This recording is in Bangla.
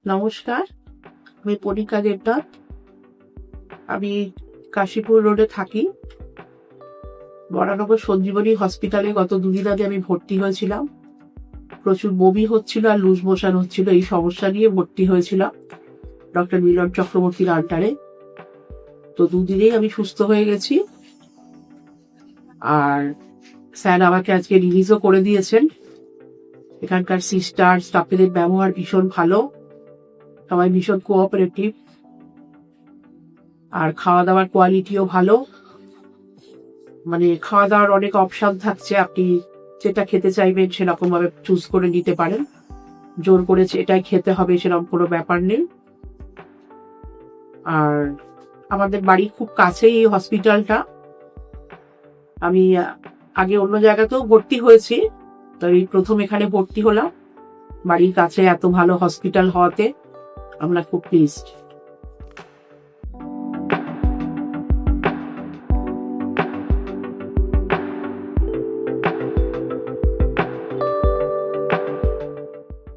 নমস্কার, আমি পরিকা দেবনাথ। আমি কাশীপুর রোডে থাকি। বরানগর সঞ্জীবনী হসপিটালে গত দুদিন আগে আমি ভর্তি হয়েছিলাম। প্রচুর বমি হচ্ছিল আর লুজ মোশন হচ্ছিল, এই সমস্যা নিয়ে ভর্তি হয়েছিলাম ডক্টর মিলন চক্রবর্তীর আন্ডারে। তো দুদিনেই আমি সুস্থ হয়ে গেছি। আর স্যার আমাকে আজকে রিলিজও করে দিয়েছেন। এখানকার সিস্টার স্টাফেদের ব্যবহার ভীষণ ভালো, সবাই ভীষণ কোঅপারেটিভ, আর খাওয়া দাওয়ার কোয়ালিটিও ভালো। মানে খাওয়া দাওয়ার অনেক অপশন থাকছে, আপনি যেটা খেতে চাইবেন সেরকম ভাবে চুজ করে নিতে পারেন। জোর করেছে এটাই খেতে হবে সেরকম কোনো ব্যাপার নেই। আর আমাদের বাড়ি খুব কাছেই এই হসপিটালটা। আমি আগে অন্য জায়গাতেও ভর্তি হয়েছি, তো এই প্রথম এখানে ভর্তি হলাম। বাড়ির কাছে এত ভালো হসপিটাল হওয়াতে আমরা খুব প্লিজড।